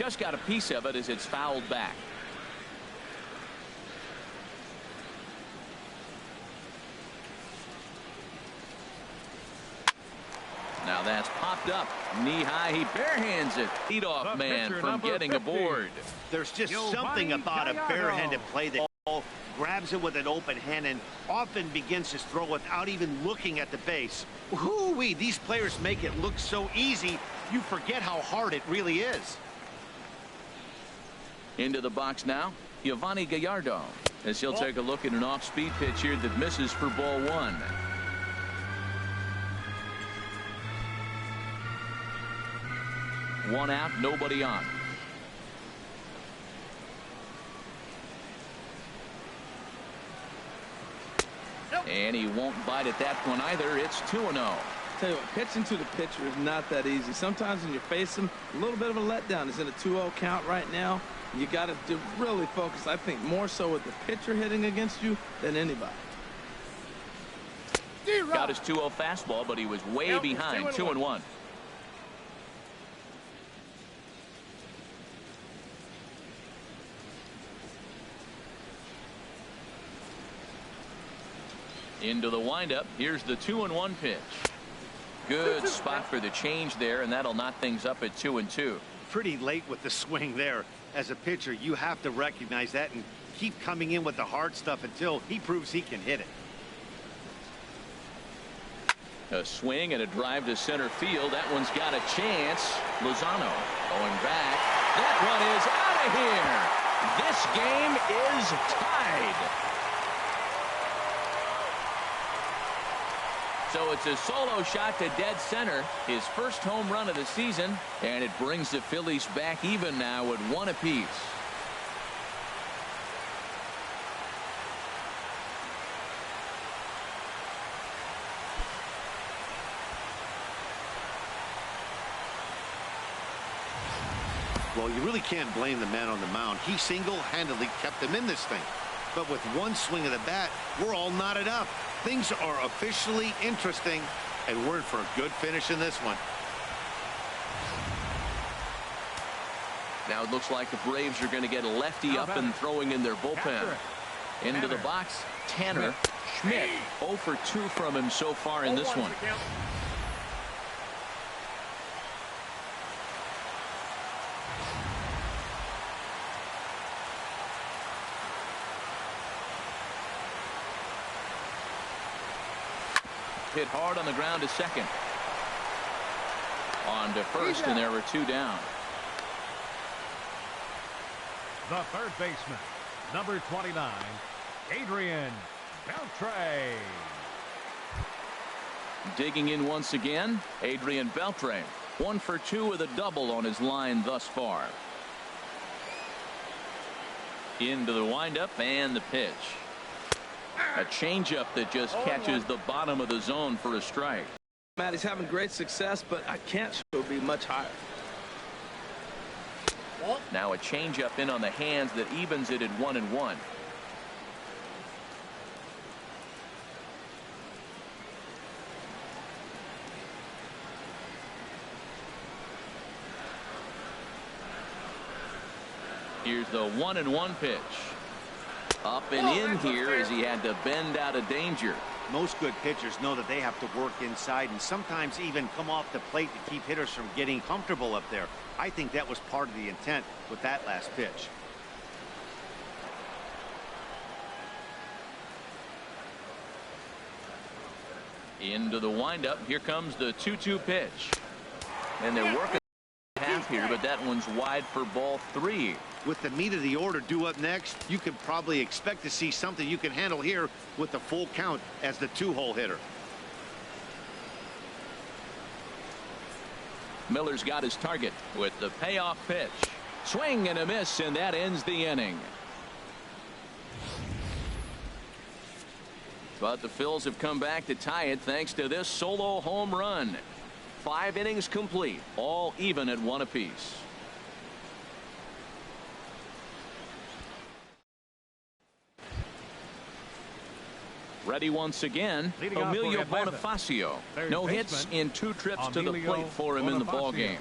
Just got a piece of it as it's fouled back. Now that's popped up knee high. He barehands it. Leadoff man from getting 50. Aboard. There's just something about a barehanded play that grabs it with an open hand and often begins his throw without even looking at the base. Whoo-wee, these players make it look so easy, you forget how hard it really is. Into the box now, Yovani Gallardo, as he'll take a look at an off-speed pitch here that misses for ball one. One out, nobody on. And he won't bite at that one either. It's 2-0. Tell you what, pitching to the pitcher is not that easy. Sometimes when you face him, a little bit of a letdown. It's in a 2-0 count right now. You got to really focus, I think, more so with the pitcher hitting against you than anybody. Got his 2-0 fastball, but he was way behind. 2-1. Into the windup. Here's the 2-1 pitch. Good spot for the change there, and that'll knot things up at 2-2. Pretty late with the swing there. As a pitcher, you have to recognize that and keep coming in with the hard stuff until he proves he can hit it. A swing and a drive to center field. That one's got a chance. Lozano going back. That one is out of here. This game is tied. So it's a solo shot to dead center, his first home run of the season, and it brings the Phillies back even now at 1 apiece. Well, you really can't blame the man on the mound. He single-handedly kept them in this thing. But with one swing of the bat, we're all knotted up. Things are officially interesting, and we're in for a good finish in this one. Now it looks like the Braves are going to get a lefty up and throwing in their bullpen. Into the box, Tanner Schmidt. 0 for 2 from him so far in this one. Hit hard on the ground to second. On to first, and there were 2 down. The third baseman, number 29, Adrian Beltre. Digging in once again, Adrian Beltre. 1 for 2 with a double on his line thus far. Into the windup and the pitch. A changeup that just catches the bottom of the zone for a strike. Matt, he's having great success, but I can't show it be much higher. Now a changeup in on the hands that evens it at 1-1. Here's the 1-1 pitch. Up and in here as he had to bend out of danger. Most good pitchers know that they have to work inside and sometimes even come off the plate to keep hitters from getting comfortable up there. I think that was part of the intent with that last pitch. Into the windup. Here comes the 2-2 pitch. And they're working half here, but that one's wide for ball 3. With the meat of the order due up next, you can probably expect to see something you can handle here with the full count as the 2-hole hitter. Miller's got his target with the payoff pitch. Swing and a miss, and that ends the inning. But the Phils have come back to tie it thanks to this solo home run. 5 innings complete, all even at 1 apiece. Ready once again, Emilio Bonifacio. No hits in 2 trips to the plate for him in the ballgame.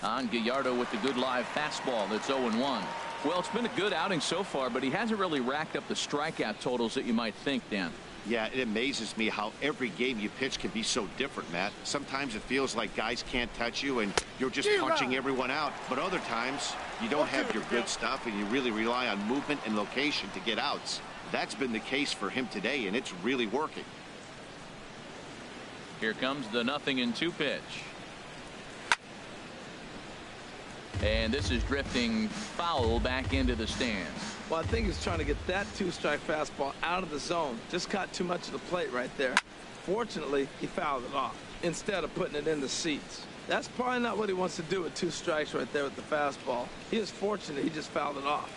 On Gallardo with the good live fastball. That's 0-1. Well, it's been a good outing so far, but he hasn't really racked up the strikeout totals that you might think, Dan. Yeah, it amazes me how every game you pitch can be so different, Matt. Sometimes it feels like guys can't touch you and you're just punching everyone out. But other times you don't have your good stuff and you really rely on movement and location to get outs. That's been the case for him today, and it's really working. Here comes the 0-2 pitch. And this is drifting foul back into the stands. Well, I think he's trying to get that 2-strike fastball out of the zone. Just caught too much of the plate right there. Fortunately, he fouled it off instead of putting it in the seats. That's probably not what he wants to do with 2 strikes right there with the fastball. He is fortunate he just fouled it off.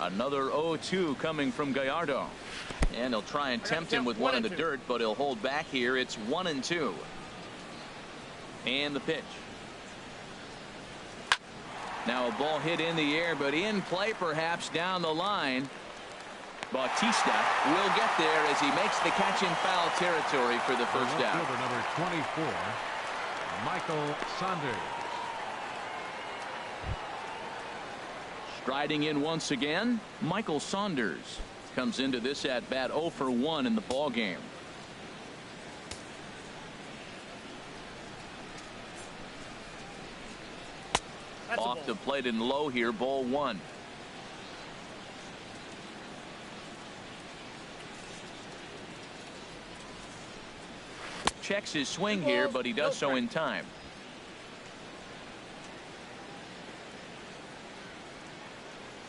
Another 0-2 coming from Gallardo. And he'll try and tempt him with one in the dirt, but he'll hold back here. It's 1-2. And the pitch. Now a ball hit in the air, but in play perhaps down the line. Bautista will get there as he makes the catch in foul territory for the first out. Number 24, Michael Saunders. Striding in once again, Michael Saunders comes into this at bat 0 for 1 in the ball game. Off the plate and low here, ball 1. Checks his swing here, but he does so in time.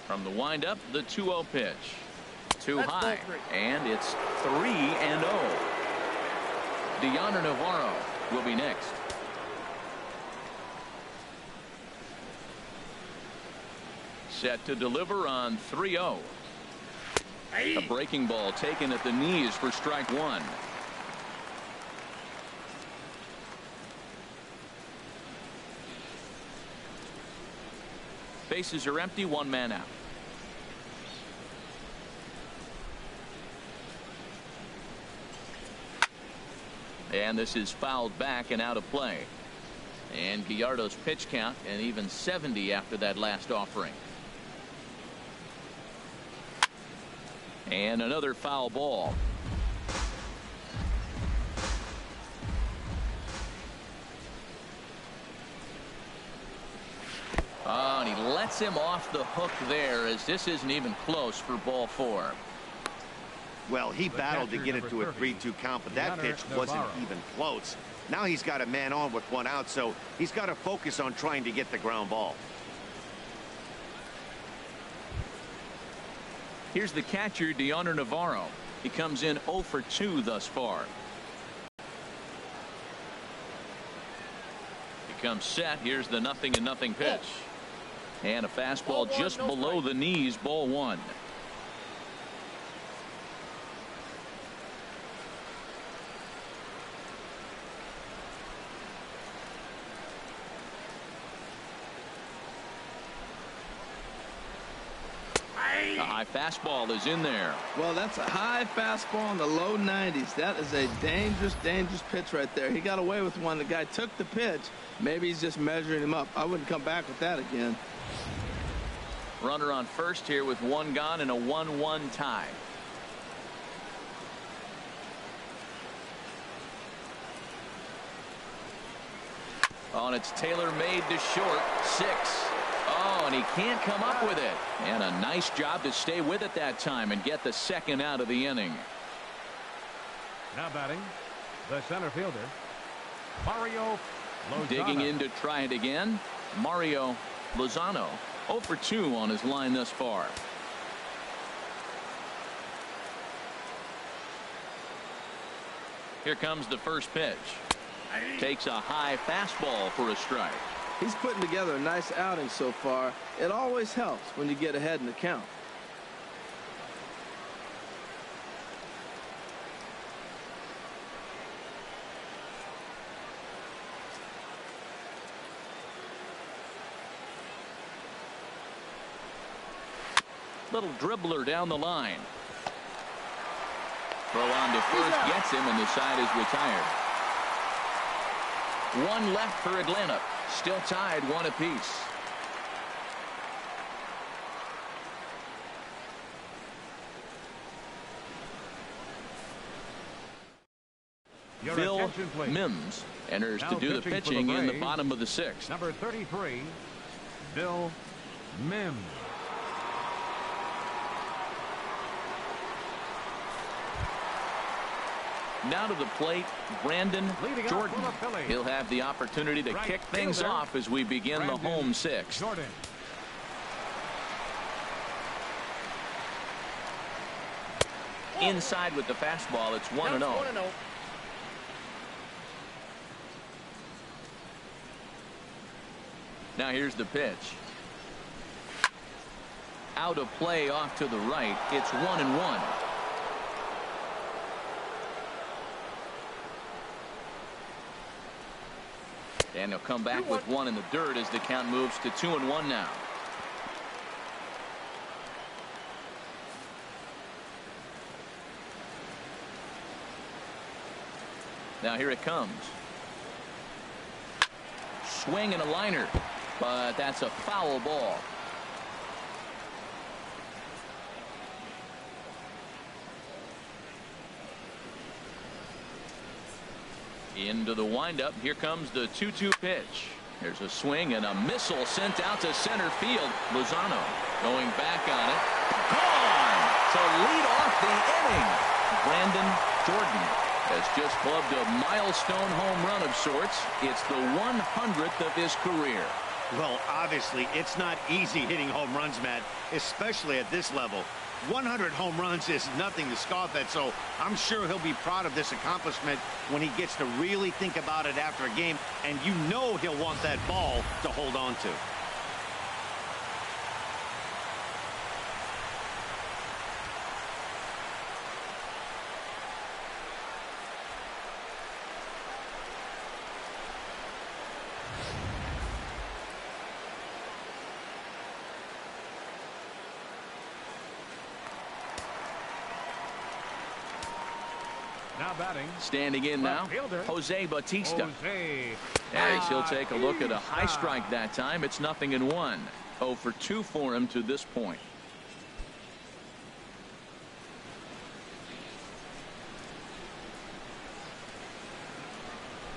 From the windup, the 2-0 pitch. Too high, and it's 3-0. Deoner Navarro will be next. Set to deliver on 3-0. A breaking ball taken at the knees for strike 1. Bases are empty, 1 man out. And this is fouled back and out of play. And Gallardo's pitch count an even 70 after that last offering. And another foul ball. Oh, and he lets him off the hook there, as this isn't even close for ball 4. Well, he battled to get it to a 3-2 count, but that pitch wasn't even close. Now he's got a man on with 1 out, so he's got to focus on trying to get the ground ball. Here's the catcher, Deoner Navarro. He comes in 0 for 2 thus far. He comes set. Here's the 0-0 pitch. And a fastball just below the knees, ball 1. A high fastball is in there. Well, that's a high fastball in the low 90s. That is a dangerous, dangerous pitch right there. He got away with one. The guy took the pitch. Maybe he's just measuring him up. I wouldn't come back with that again. Runner on first here with 1 gone and a 1-1 tie. Oh, and it's Taylor made to short. 6. Oh, and he can't come up with it. And a nice job to stay with it that time and get the 2nd out of the inning. Now batting, the center fielder, Mario Lozano. Digging in to try it again, Mario Lozano. 0 for 2 on his line thus far. Here comes the first pitch. Takes a high fastball for a strike. He's putting together a nice outing so far. It always helps when you get ahead in the count. Little dribbler down the line. Throw on to first, gets him, and the side is retired. One left for Atlanta. Still tied 1 apiece. Bill Mims enters to do the pitching in the bottom of the 6th. Number 33, Bill Mims. Now to the plate, Brandon Jordan. He'll have the opportunity to kick things off as we begin the home 6th. Jordan. Inside with the fastball, it's 1-0. Now here's the pitch. Out of play off to the right. It's 1-1. And he'll come back with 1 in the dirt as the count moves to 2-1 now. Now here it comes. Swing and a liner, but that's a foul ball. Into the windup. Here comes the 2-2 pitch. There's a swing and a missile sent out to center field. Lozano going back on it. Gone to lead off the inning. Brandon Jordan has just clubbed a milestone home run of sorts. It's the 100th of his career. Well, obviously, it's not easy hitting home runs, Matt, especially at this level. 100 home runs is nothing to scoff at, so I'm sure he'll be proud of this accomplishment when he gets to really think about it after a game, and you know he'll want that ball to hold on to. Now batting. Standing in now, Jose Bautista. As he'll take a look at a high strike that time. It's 0-1. 0 for 2 for him to this point.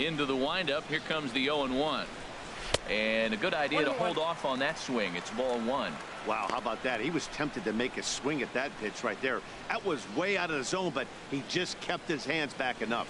Into the windup. Here comes the 0-1. And a good idea to hold off on that swing. It's ball 1. Wow, how about that? He was tempted to make a swing at that pitch right there. That was way out of the zone, but he just kept his hands back enough.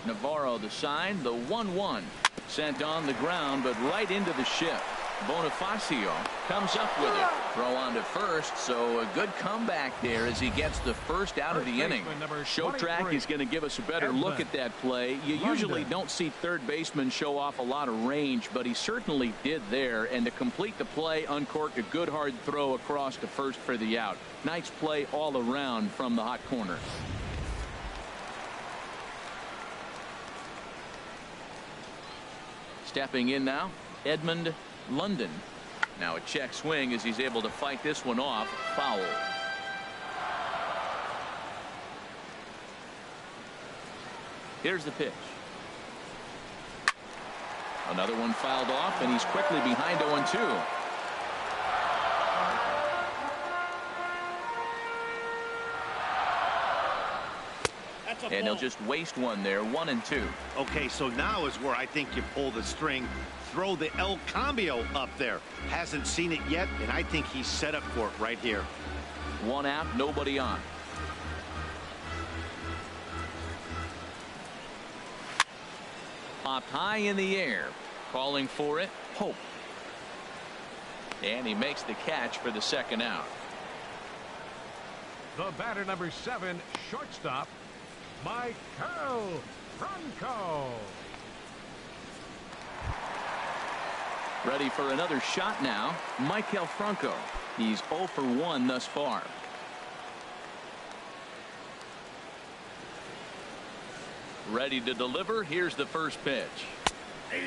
Navarro the sign, the 1-1. Sent on the ground, but right into the ship. Bonifacio comes up with it. Throw on to first, so a good comeback there as he gets the first out of the inning. Showtrack is going to give us a better look at that play. You usually don't see third baseman show off a lot of range, but he certainly did there. And to complete the play, uncork a good hard throw across to first for the out. Nice play all around from the hot corner. Stepping in now, Edmund London. Now a check swing as he's able to fight this one off. Foul. Here's the pitch. Another one fouled off, and he's quickly behind 0-2. And he'll just waste one there. 1-2. Okay, so now is where I think you pull the string. Throw the El Cambio up there. Hasn't seen it yet, and I think he's set up for it right here. 1 out, nobody on. Popped high in the air. Calling for it, Hope. And he makes the catch for the 2nd out. The batter, number 7, shortstop, Michael Franco. Ready for another shot now. Michael Franco. He's 0 for 1 thus far. Ready to deliver. Here's the first pitch.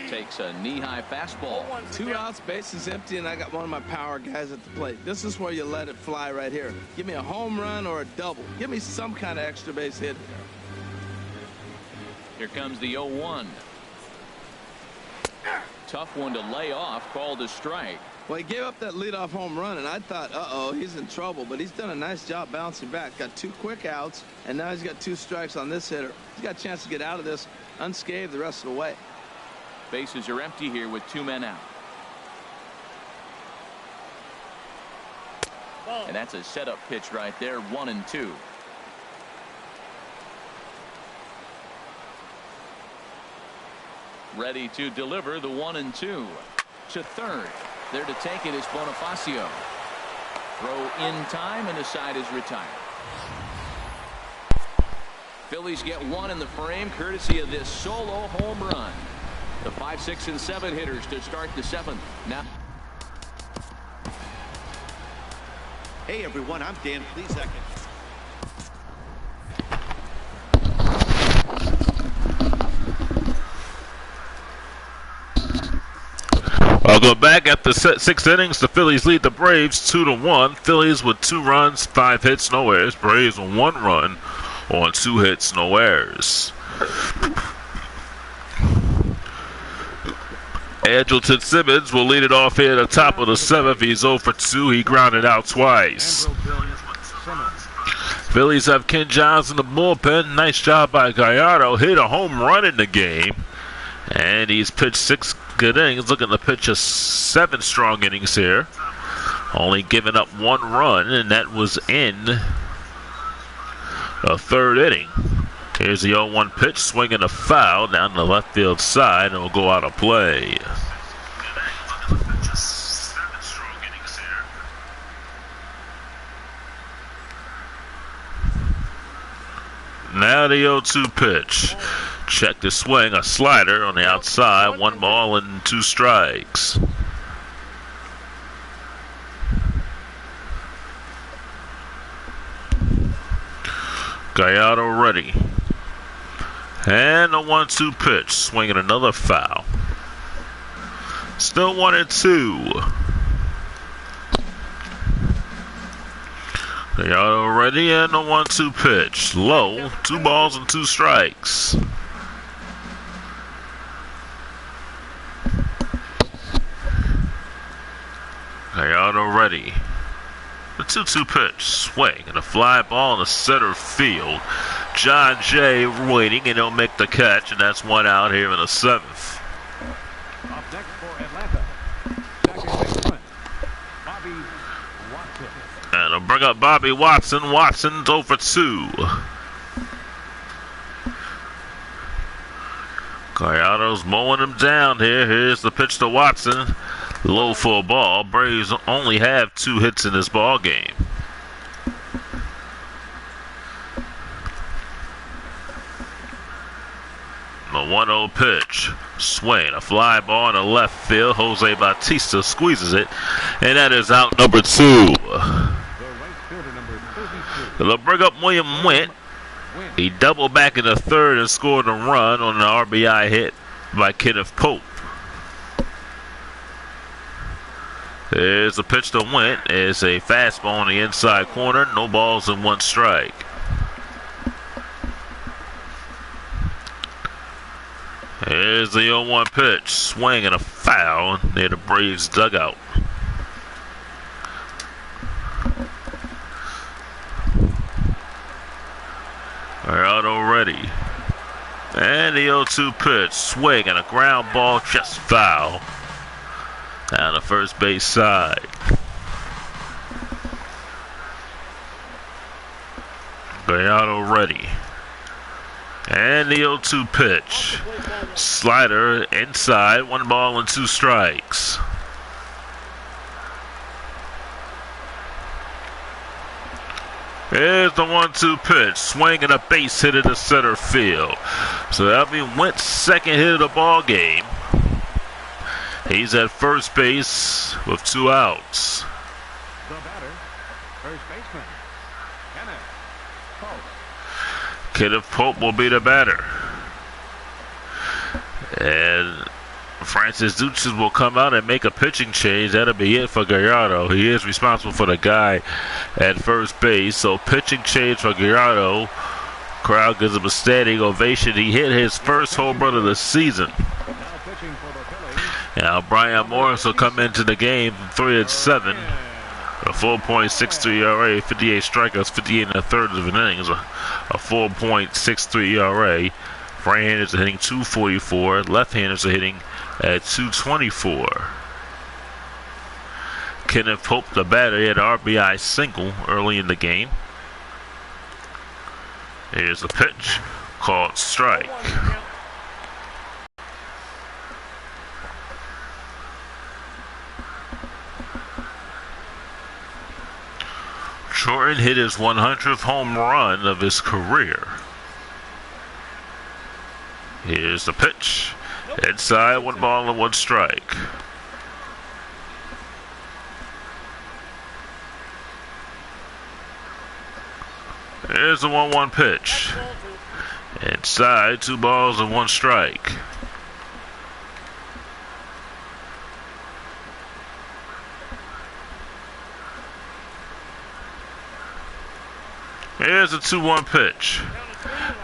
Takes a knee-high fastball. 2 outs, base is empty, and I got one of my power guys at the plate. This is where you let it fly right here. Give me a home run or a double. Give me some kind of extra base hit here. Here comes the 0-1. Tough one to lay off, called a strike. Well, he gave up that leadoff home run, and I thought, uh-oh, he's in trouble. But he's done a nice job bouncing back. Got 2 quick outs, and now he's got 2 strikes on this hitter. He's got a chance to get out of this unscathed the rest of the way. Bases are empty here with 2 men out. And that's a setup pitch right there, 1-2. Ready to deliver the 1-2 to third. There to take it is Bonifacio. Throw in time, and the side is retired. Phillies get 1 in the frame courtesy of this solo home run. The 5, 6, and 7 hitters to start the 7th. Now, Hey everyone, I'm Dan Plesac. I'll go back after 6 innings. The Phillies lead the Braves 2-1. Phillies with 2 runs, 5 hits, no errors. Braves with 1 run on 2 hits, no errors. Andrelton Simmons will lead it off here at the top of the 7th. He's 0 for 2. He grounded out twice. Phillies have Ken Johns in the bullpen. Nice job by Gallardo. Hit a home run in the game. And he's pitched 6 good innings. Looking to pitch a 7 strong innings here. Only giving up 1 run, and that was in the 3rd inning. Here's the 0-1 pitch, swinging a foul down the left field side, and will go out of play. Now the 0-2 pitch. Check the swing, a slider on the outside, 1 ball and 2 strikes. Gallardo ready. And a 1-2 pitch, swinging another foul. Still 1-2. Gallardo ready, and a 1-2 pitch. Low, 2 balls and 2 strikes. Gallardo ready. The 2-2 pitch, swing, and a fly ball in the center field. John Jay waiting, and he'll make the catch, and that's 1 out here in the 7th. Up next for Atlanta, second baseman, Bobby Watson. And I'll bring up Bobby Watson. Watson's 0 for 2. Gallardo's mowing him down here. Here's the pitch to Watson. Low for a ball. Braves only have 2 hits in this ball game. The 1-0 pitch. Swing. A fly ball in the left field. Jose Bautista squeezes it. And that is out number 2. The right fielder, number 32. They'll bring up William Went. He doubled back in the 3rd and scored a run on an RBI hit by Kenneth Pope. There's a pitch to Went. It's a fastball on the inside corner. No balls and 1 strike. Here's the 0-1 pitch. Swing and a foul near the Braves dugout. Gallardo ready. And the 0-2 pitch. Swing and a ground ball, just foul. Down the first base side. Gallardo ready. And the 0-2 pitch. Slider inside, 1 ball and 2 strikes. Here's the 1-2 pitch. Swing and a base hit into center field. So that'll be Went's 2nd hit of the ball game. He's at first base with 2 outs. The batter, first baseman, Kenneth Pope. Kenneth Pope will be the batter. And Francis Duchess will come out and make a pitching change. That'll be it for Gallardo. He is responsible for the guy at first base. So pitching change for Gallardo Crowd gives him a standing ovation. He hit his first home run of the season. Now Brian Morris will come into the game 3-7. A 4.63 ERA, 58 strikeouts, 58 1/3 of an inning is a 4.63 ERA. Right-handers are hitting 244. Left-handers are hitting at 224. Kenneth Pope, the batter, he had an RBI single early in the game. Here's a pitch called strike. Jordan hit his 100th home run of his career. Here's the pitch. Inside, 1 ball and 1 strike. Here's the 1-1 pitch. Inside, 2 balls and 1 strike. Here's a 2-1 pitch.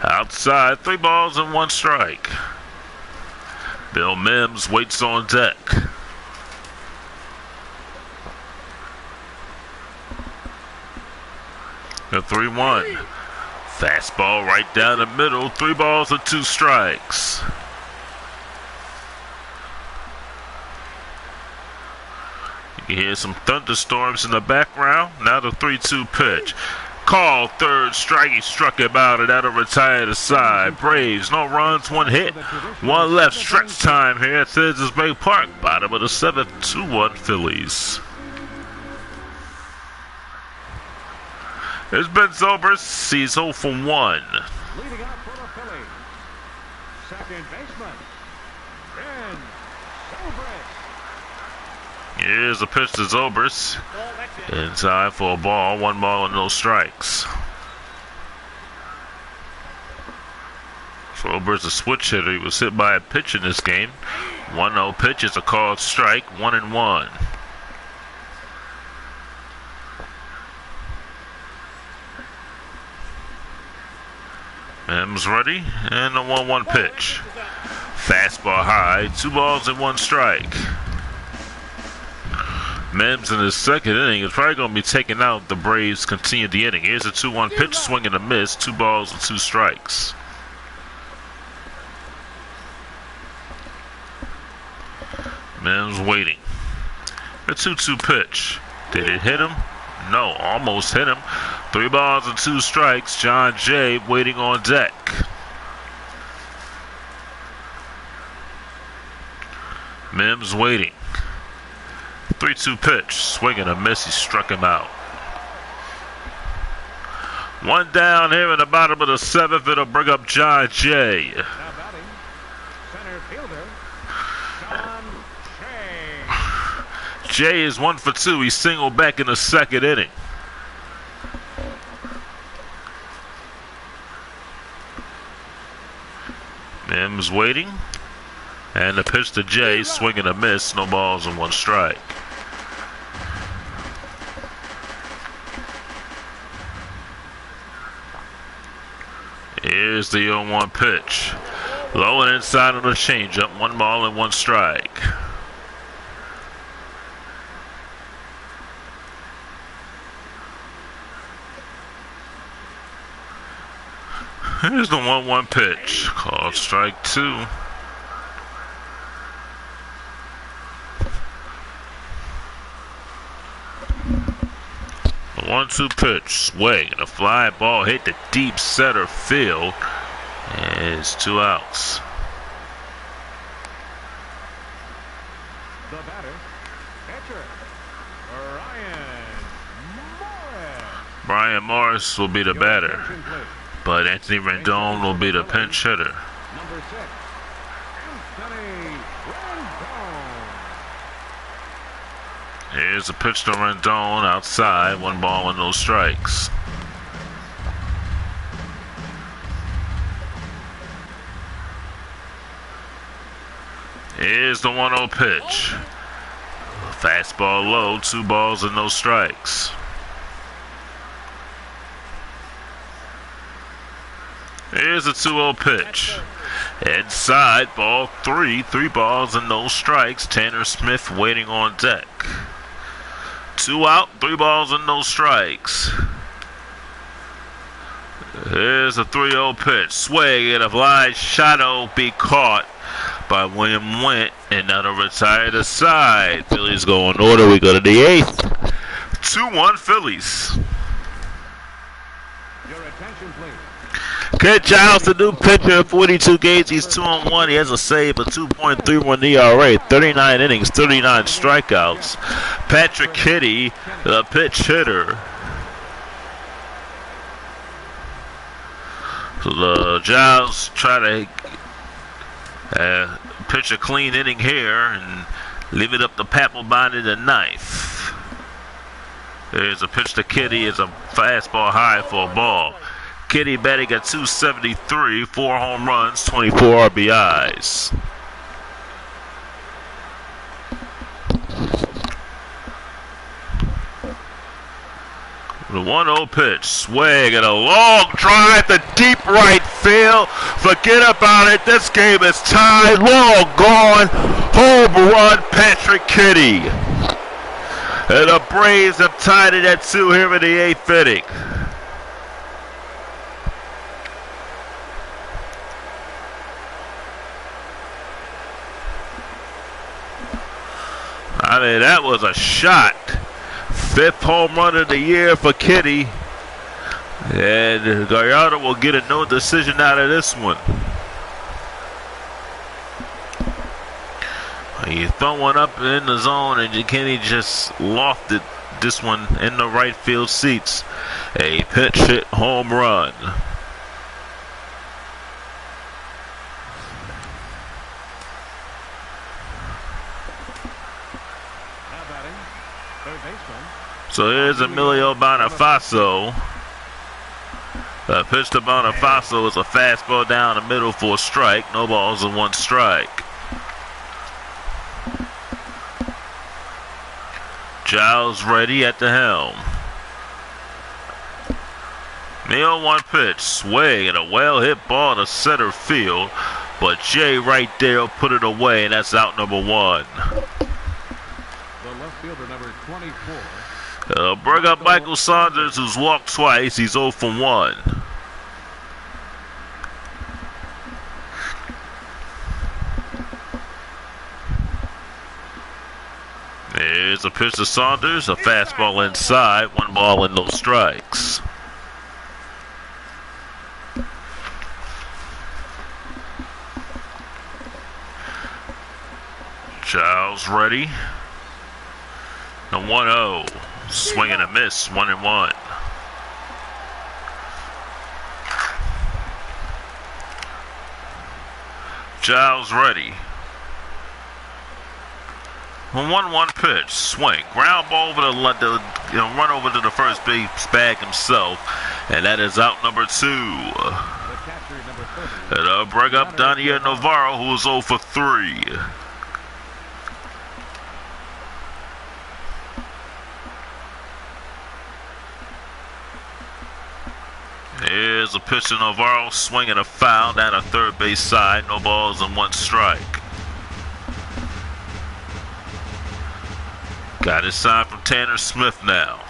Outside, 3 balls and 1 strike. Bill Mims waits on deck. The 3-1. Fastball right down the middle. 3 balls and 2 strikes. You can hear some thunderstorms in the background. Now the 3-2 pitch. Call, 3rd strike. He struck him out, and that'll retire the side. Braves, no runs, 1 hit. 1 left. Stretch time here at Citizens Bank Park. Bottom of the 7th, 2-1 Phillies. It's Ben Zobrist. He's 0 for 1. Leading out for the Phillies, second baseman, Ben Zobrist. Here's a pitch to Zobrist. Inside for a ball. 1 ball and no strikes. Zobrist, a switch hitter. He was hit by a pitch in this game. 1-0 pitch is a called strike. 1-1. Mims ready, and the 1-1 pitch. Fastball high, 2 balls and 1 strike. Mims in his 2nd inning is probably going to be taken out if the Braves continue the inning. Here's a 2-1 pitch, swing and a miss, 2 balls and 2 strikes. Mims waiting. A 2-2 pitch. Did it hit him? No, almost hit him. 3 balls and 2 strikes. John Jay waiting on deck. Mims waiting. 3-2 pitch. Swing and a miss. He struck him out. 1 down here in the bottom of the 7th. It'll bring up John Jay. Now batting, center fielder, John Jay. Jay is 1 for 2. He singled back in the 2nd inning. Mims waiting. And the pitch to Jay, swing and a miss, no balls and 1 strike. Here's the 0-1 pitch. Low and inside on the changeup, 1 ball and 1 strike. Here's the 1-1 pitch, called strike 2. The 1-2 pitch, swing, and a fly ball hit the deep center field, and it's 2 outs. The batter, catcher, Brian Morris will be the batter, but Anthony Rendon will be the pinch hitter. Number 6, Anthony Rendon. Here's a pitch to Rendon outside, 1 ball and no strikes. Here's the 1-0 pitch. Fastball low, 2 balls and no strikes. Here's a 2-0 pitch. Inside, ball 3. 3 balls and no strikes. Tanner Smith waiting on deck. 2 out, 3 balls and no strikes. Here's a 3-0 pitch. Swing and a fly shot will be caught by William Went, and that'll retire the side. Phillies go in order. We go to the 8th. 2-1 Phillies. Your attention, please. Kent Giles, the new pitcher, 42 games. He's 2-1. He has a save, a 2.31 ERA, 39 innings, 39 strikeouts. Patrick Kitty, the pitch hitter. So the Giles try to pitch a clean inning here and leave it up to Papelbon in the 9th. There's a pitch to Kitty. It's a fastball high for a ball. Kitty batting at .273, 4 home runs, 24 RBIs. The 1-0 pitch, swing and a long drive to deep right field. Forget about it. This game is tied. Long gone. Home run, Patrick Kitty. And the Braves have tied it at 2 here in the 8th inning. I mean, that was a shot. 5th home run of the year for Kitty. And Gallardo will get a no decision out of this one. You throw one up in the zone and Kenny just lofted this one in the right field seats. A pinch hit home run. So here's Emilio Bonifacio. Pitch to Bonifacio is a fastball down the middle for a strike. No balls and 1 strike. Giles ready at the helm. The 0-1 pitch, swing and a well-hit ball to center field, but Jay right there will put it away, and that's out number 1. The left fielder, number 24. Bring up Michael Saunders, who's walked twice. He's 0 for 1. There's a pitch to Saunders, a fastball inside, 1 ball and no strikes. Giles ready. The 1-0. Swing and a miss, 1-1. Giles ready. A 1-1 pitch, swing, ground ball over the run over to the first base bag himself, and that is out number 2. It'll bring up Daniel Navarro, who is 0 for 3. Here's a pitch to Navarro, swinging a foul down the third base side. No balls and 1 strike. Got his sign from Tanner Smith now.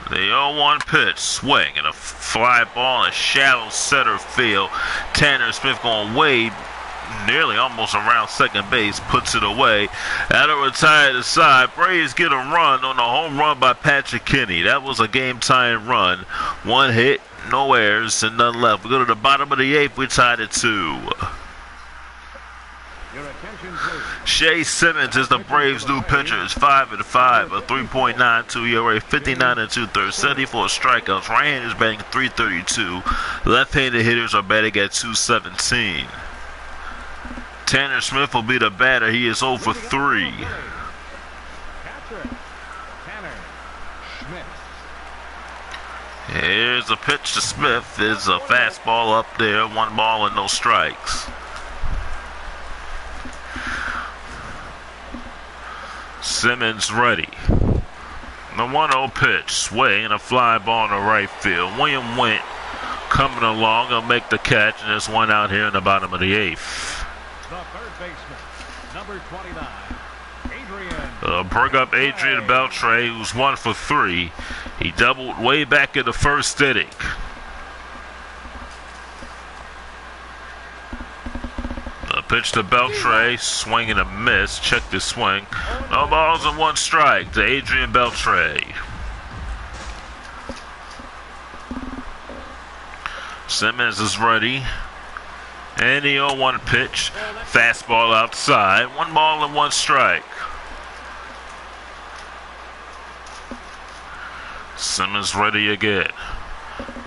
The 0-1 pitch, swing and a fly ball in a shallow center field. Tanner Smith going way nearly almost around second base, puts it away. That'll retire the side. Braves get a run on the home run by Patrick Kenny. That was a game-tying run. 1 hit, no errors, and none left. We go to the bottom of the 8th. We tied at 2. Shea Simmons is the Braves' new pitcher. It's 5-5, a 3.92 ERA, 59 2/3, 74 strikeouts. Right-handers batting 332. Left-handed hitters are batting at 217. Tanner Smith will be the batter. He is 0 for 3. Here's a pitch to Smith. There's a fastball up there. 1 ball and no strikes. Simmons ready. The 1-0 pitch, swing and a fly ball in the right field. William Went coming along, he'll make the catch, and there's one out here in the bottom of the 8th. The third baseman, number 29, Adrian. Bring up Adrian Beltre, who's 1 for 3. He doubled way back in the first inning. Pitch to Beltre, swing and a miss. Check the swing. No balls and 1 strike to Adrian Beltre. Simmons is ready. And the 0-1 pitch. Fastball outside. 1 ball and 1 strike. Simmons ready again.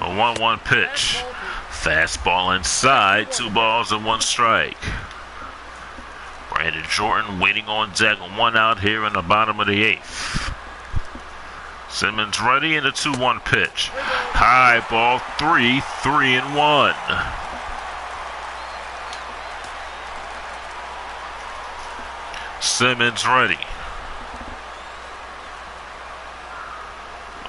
A 1-1 pitch. Fastball inside. 2 balls and 1 strike. Brandon Jordan waiting on deck. 1 out here in the bottom of the 8th. Simmons ready in the 2-1 pitch. High ball 3-1. Simmons ready.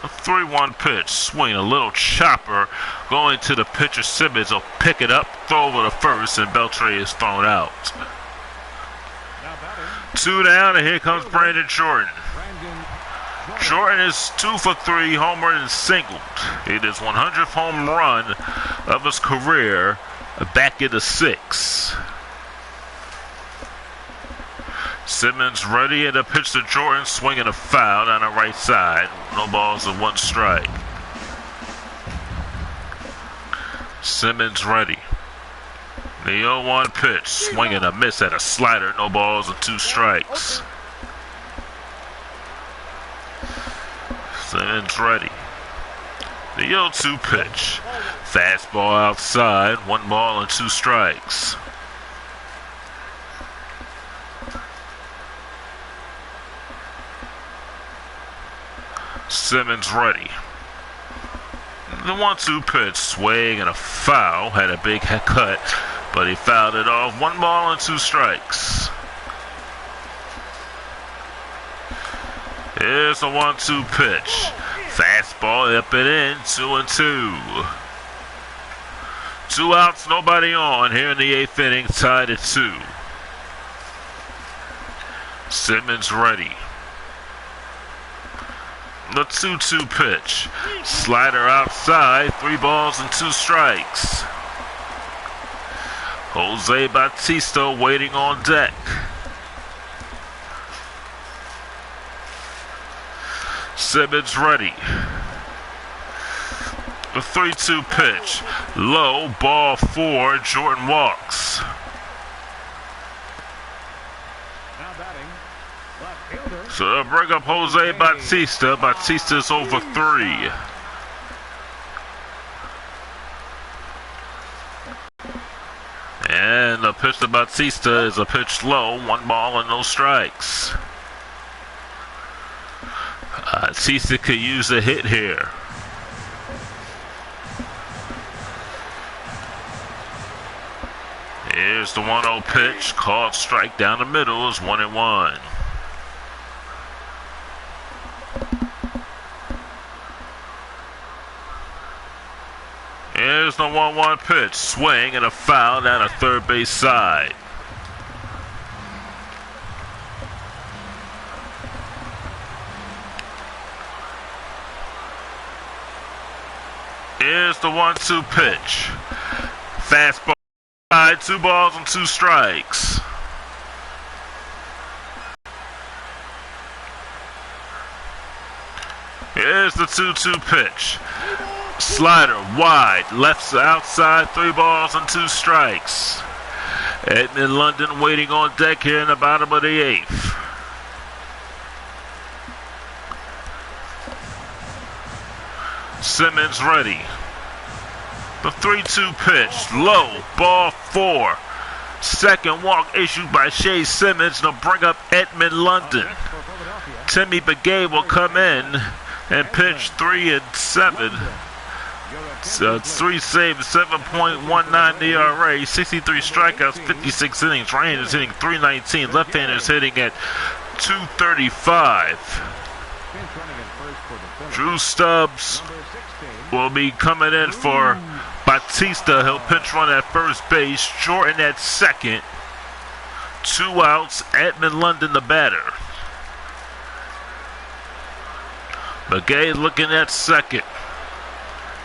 A 3-1 pitch. Swing a little chopper going to the pitcher. Simmons will pick it up, throw over to first, and Beltre is thrown out. 2 down, and here comes Brandon Jordan. Jordan is 2 for 3, homer and singled. It is 100th home run of his career, back into 6. Simmons ready at a pitch to Jordan, swinging a foul down the right side. No balls and 1 strike. Simmons ready. The 0-1 pitch, swinging a miss at a slider. No balls and 2 strikes. Simmons ready. The 0-2 pitch. Fastball outside. 1 ball and 2 strikes. Simmons ready. The 1-2 pitch, swing and a foul. Had a big cut, but he fouled it off. 1 ball and 2 strikes. Here's the 1-2 pitch. Fastball up and in. 2-2. 2 outs, nobody on here in the 8th inning, tied at 2. Simmons ready. The 2-2 pitch. Slider outside. 3 balls and 2 strikes. Jose Bautista waiting on deck. Simmons ready. The 3-2 pitch. Low, ball 4. Jordan walks. So they'll bring up Jose Bautista. Bautista's over 3. And the pitch to Bautista is a pitch low. 1 ball and no strikes. Bautista could use a hit here. Here's the 1-0 pitch. Called strike down the middle is 1-1. Here's the 1-1 pitch. Swing and a foul down the third base side. Here's the 1-2 pitch. Fastball. 2 balls and 2 strikes. Here's the 2-2 pitch. Slider wide, left outside, 3 balls and 2 strikes. Edmund London waiting on deck here in the bottom of the 8th. Simmons ready. The 3-2 pitch, low, ball 4. Second walk issued by Shea Simmons to bring up Edmund London. Timmy Begay will come in and pitch 3 and 7. 3 saves, 7.19 ERA, 63 strikeouts, 56 innings. Right-handers hitting 319. Left-handers hitting at 235. Drew Stubbs will be coming in for Batista. He'll pinch run at first base. Jordan at second. 2 outs. Edmund London the batter. McGay looking at second.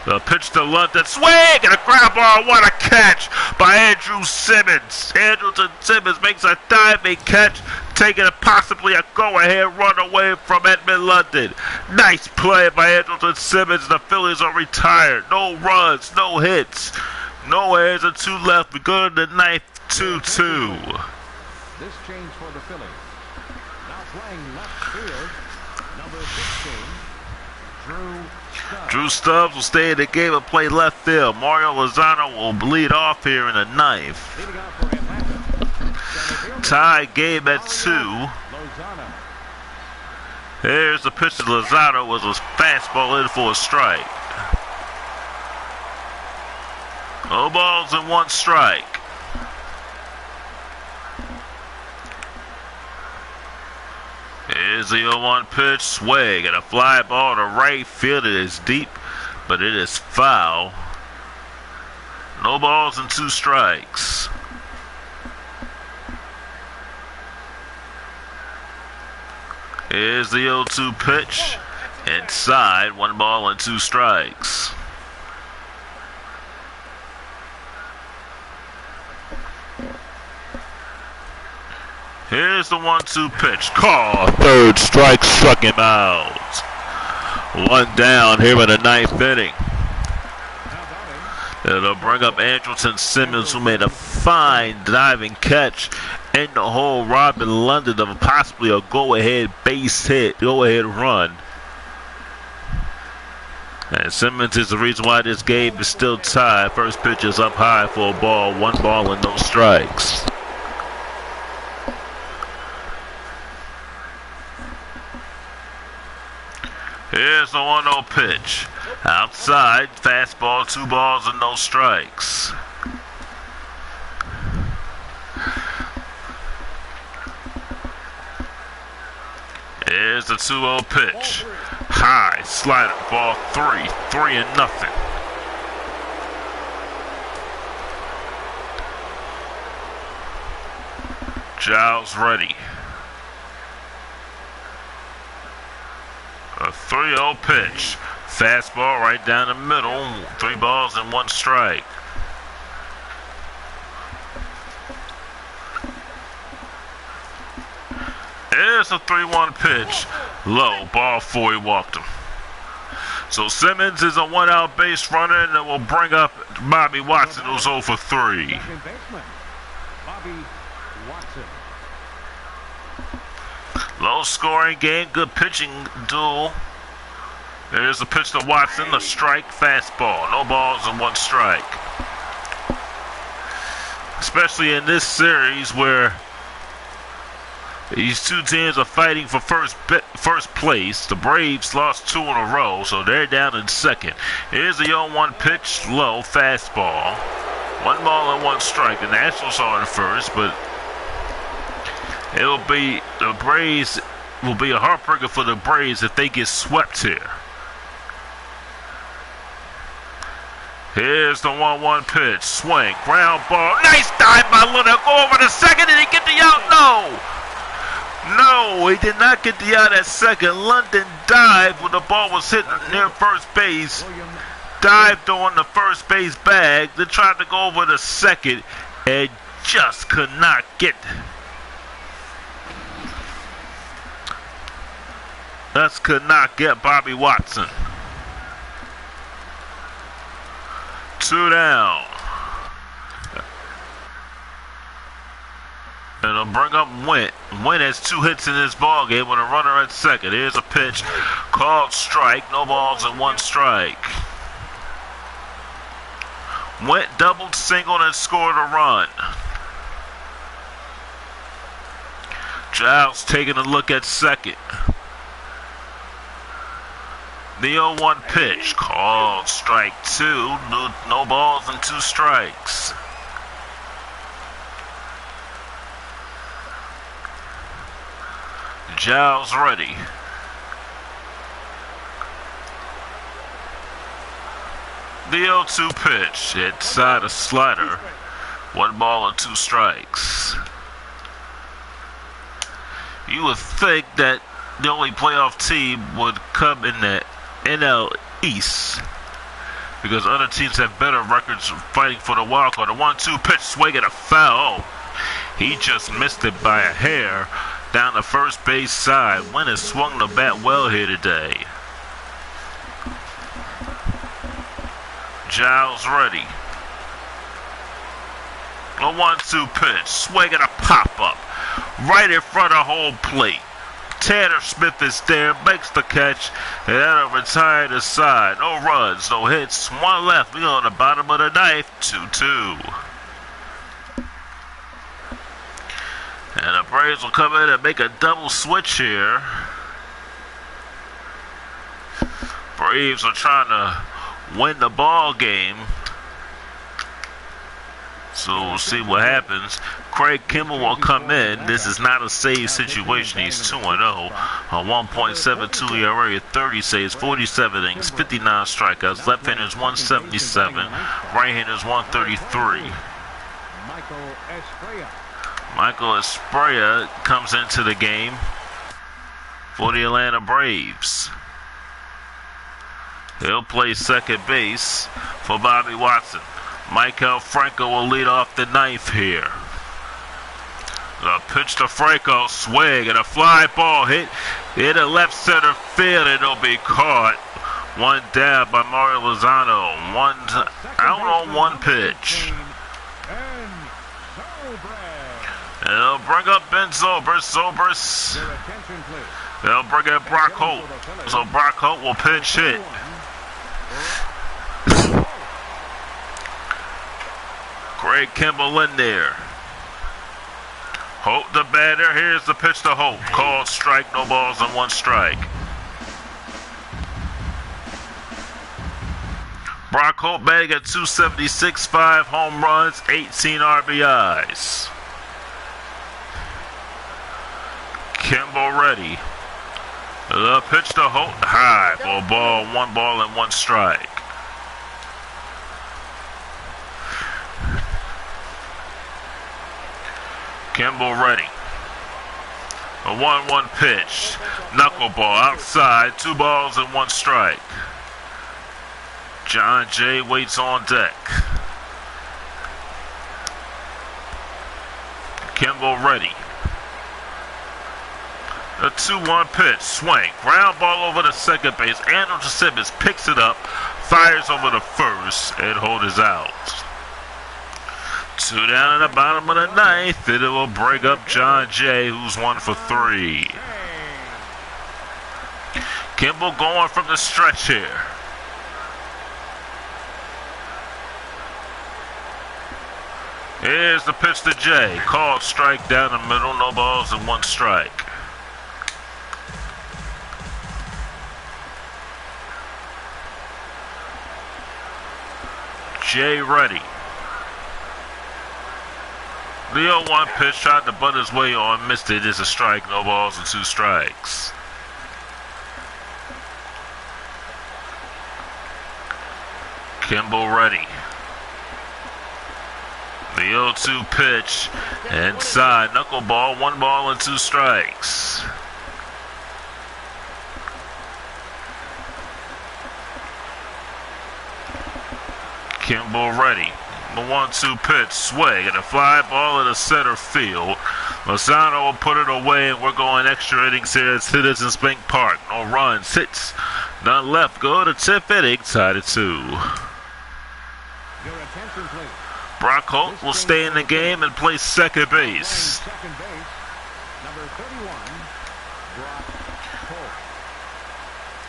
The pitch to London. Swing and a ground ball. What a catch by Andrew Simmons. Andrelton Simmons makes a diving catch, taking possibly a go-ahead run away from Edmund London. Nice play by Andrelton Simmons. The Phillies are retired. No runs, no hits, no errors, and 2 left. We go to the ninth, 2-2. This change for the Phillies. Now playing left field, number 16, Drew Stubbs will stay in the game and play left field. Mario Lozano will lead off here in the ninth. Tie game at 2. Here's the pitch to Lozano. Was a fastball in for a strike. No balls and 1 strike. Here's the 0-1 pitch. Swing and a fly ball to right field. It is deep, but it is foul. No balls and 2 strikes. Here's the 0-2 pitch. Inside, 1 ball and 2 strikes. Here's the 1-2 pitch. Call. 3rd strike, struck him out. 1 down here in the 9th inning. It'll bring up Andrelton Simmons, who made a fine diving catch in the hole, robbing London of possibly a go-ahead base hit, go-ahead run. And Simmons is the reason why this game is still tied. First pitch is up high for a ball, 1 ball and no strikes. Here's the 1-0 pitch. Outside, fastball, 2 balls and no strikes. Here's the 2-0 pitch. High, slider, ball 3. 3-0. Giles ready. A 3-0 pitch. Fastball right down the middle. 3 balls and 1 strike. There's a 3-1 pitch. Low, ball 4, he walked him. So Simmons is a 1-out base runner, and it will bring up Bobby Watson, who's 0 for 3. second baseman, Bobby Watson. Low scoring game, good pitching duel. There's a pitch to Watson, the strike, fastball. No balls and 1 strike. Especially in this series where these 2 teams are fighting for first place. The Braves lost 2 in a row, so they're down in second. Here's the 0-1 pitch, low, fastball. 1 ball and 1 strike. The Nationals are in first, but it'll be the Braves will be a heartbreaker for the Braves if they get swept here. Here's the 1-1 pitch. Swing. Ground ball. Nice dive by Luna. Go over to second. Did he get the out? No. No, he did not get the out at second. London dived when the ball was hit near first base. Dived on the first base bag. Then tried to go over to second and just could not get. Just could not get Bobby Watson. 2 down. And it'll bring up Went. Went has 2 hits in this ball game with a runner at second. Here's a pitch called strike. No balls and 1 strike. Went doubled, singled, and scored a run. Giles taking a look at second. The 0-1 pitch called strike 2. No balls and 2 strikes. Giles ready. The 0-2 pitch. Inside a slider. 1 ball and 2 strikes. You would think that the only playoff team would come in the NL East, because other teams have better records fighting for the wild card. The 1-2 pitch, swing and a foul. He just missed it by a hair down the first base side. Wynn has swung the bat well here today. Giles ready. A 1-2 pitch, swing and a pop-up right in front of home plate. Tanner Smith is there, makes the catch, and that'll retire the side. No runs, no hits, 1 left. We on the bottom of the ninth, 2-2. And the Braves will come in and make a double switch here. Braves are trying to win the ball game. So we'll see what happens. Craig Kimball will come in. This is not a save situation. He's 2-0. A 1.72 ERA, 30 saves, 47 innings, 59 strikeouts. Left-handers 177. Right-handers 133. Michael Esprella comes into the game for the Atlanta Braves. He'll play second base for Bobby Watson. Michael Franco will lead off the ninth here. The pitch to Franco, swing, and a fly ball hit in the left center field, and it'll be caught. 1 down by Mario Lozano. 1 out on 1 pitch. And they'll bring up Ben Zobrist. They'll bring in Brock Holt. So Brock Holt will pinch hit. Craig Kimball in there. Holt the batter. Here's the pitch to Holt. Called strike, no balls and 1 strike. Brock Holt batting at 276, 5 home runs, 18 RBIs. Kimball ready. The pitch to Holt, high for a ball, 1 ball and 1 strike. Kimball ready. A 1-1 pitch. Knuckleball outside. 2 balls and 1 strike. John Jay waits on deck. Kimball ready. A 2-1 pitch. Swing. Ground ball over the second base. Andrew Simmons picks it up. Fires over the first. And Holt is out. 2 down in the bottom of the ninth, and it will bring up John Jay, who's 1 for 3. Kimball going from the stretch here. Here's the pitch to Jay. Called strike down the middle, no balls and 1 strike. Jay ready. The 0-1 pitch tried to butt his way on, missed it. It's a strike, no balls and 2 strikes. Kimball ready. The 0-2 pitch, inside, knuckleball, 1 ball and 2 strikes. Kimball ready. The 1-2 pitch, swing, and a fly ball in the center field. Lozano will put it away, and we're going extra innings here at Citizens Bank Park. No runs, hits, none left. Go to 10th inning, tied at 2. Brock Holt will stay in the game and play second base.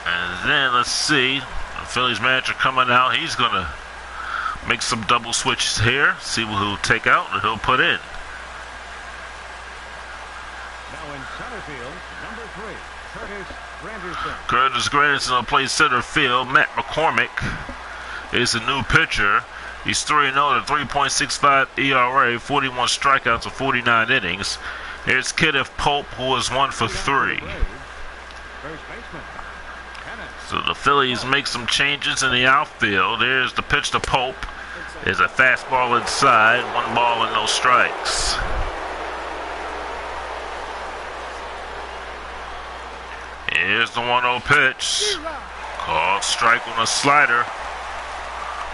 And then let's see, the Phillies manager coming out. He's going to make some double switches here. See who he'll take out and he'll put in. Now in center field, number 3, Curtis Granderson. Curtis Granderson will play center field. Matt McCormick is a new pitcher. He's 3-0 at 3.65 ERA, 41 strikeouts of 49 innings. Here's Kenneth Pope, who is 1 for 3. First baseman, Kenneth. So the Phillies make some changes in the outfield. Here's the pitch to Pope. There's a fastball inside. 1 ball and no strikes. Here's the 1-0 pitch. Called strike on a slider.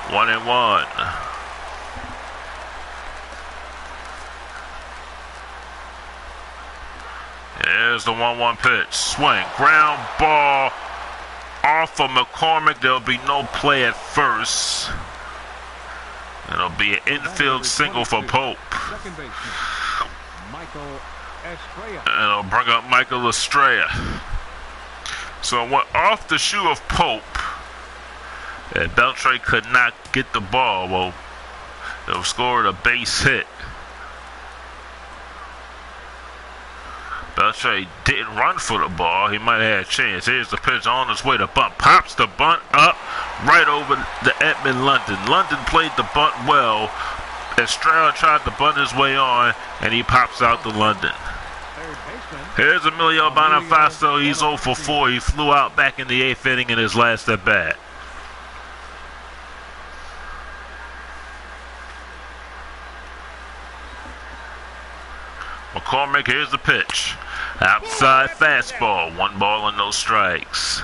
1-1. Here's the 1-1 pitch. Swing. Ground ball off of McCormick. There'll be no play at first. It'll be an infield single for Pope. Second baseman, Michael Estrella. And it'll bring up Michael Estrella. So off the shoe of Pope, and Beltre could not get the ball. Well, they'll score a base hit. Beltre didn't run for the ball. He might have had a chance. Here's the pitch on his way to bunt. Pops the bunt up right over the Edmund London. London played the bunt well. Estrella tried to bunt his way on, and he pops out to London. Here's Emilio Bonifacio. He's 0 for 4. He flew out back in the 8th inning in his last at bat. McCormick, here's the pitch. Outside fastball. 1 ball and no strikes.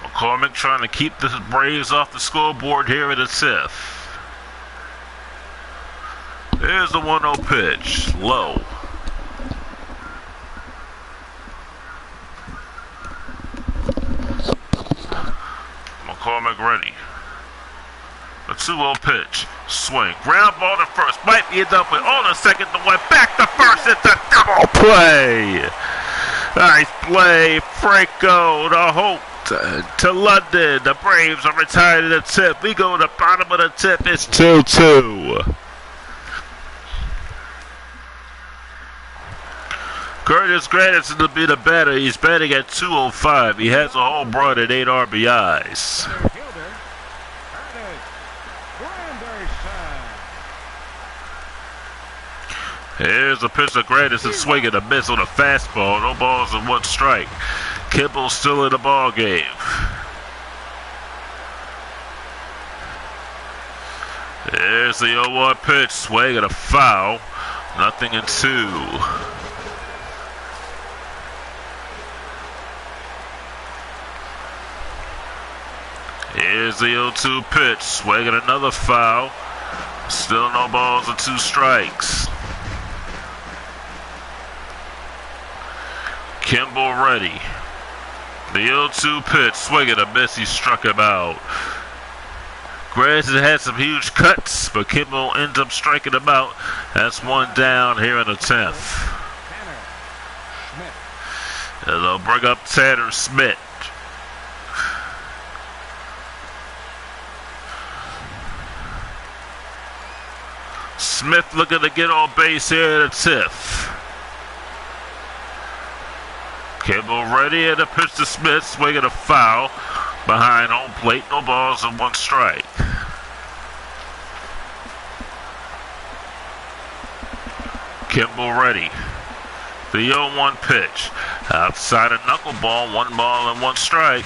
McCormick trying to keep the Braves off the scoreboard here at the 10th. There's the 1-0 pitch. Low. McCormick ready. The 2-0 pitch. Swing. Ground ball to first. Might be enough with on the second. The one back to first. It's a double play. Nice play. Franco to Hope. To London. The Braves are retired at the tip. We go to the bottom of the tip. It's 2-2. Curtis Granderson to be the batter. He's batting at 205. He has a home run and 8 RBIs. Here's a pitch to Granderson swinging a miss on a fastball. No balls and 1 strike. Kimball still in the ball game. There's the 0-1 pitch. Swing and a foul. 0-2. Here's the 0-2 pitch. Swing and another foul. Still no balls and 2 strikes. Kimball ready. The 0-2 pitch, swing and a miss, he struck him out. Granderson had some huge cuts, but Kimball ends up striking him out. That's 1 down here in the 10th. And they'll bring up Tanner Schmidt. Smith looking to get on base here at the 10th. Kimball ready and a pitch to Smith, swinging a foul behind home plate. No balls and 1 strike. Kimball ready. The 0-1 pitch. Outside a knuckleball, 1 ball and 1 strike.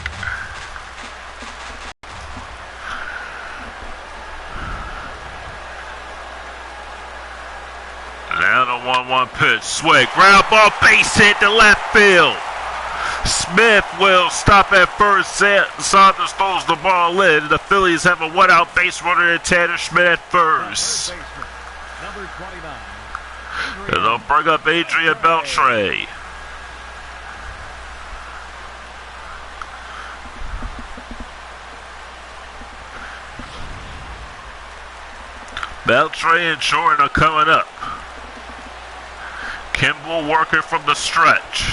Now the 1-1 pitch. Swing. Ground ball, base hit to left field. Smith will stop at first. Saunders throws the ball in. The Phillies have a 1-out base runner and Tanner Schmidt at first. And they'll bring up Adrian Beltre. Beltre and Jordan are coming up. Kimball working from the stretch.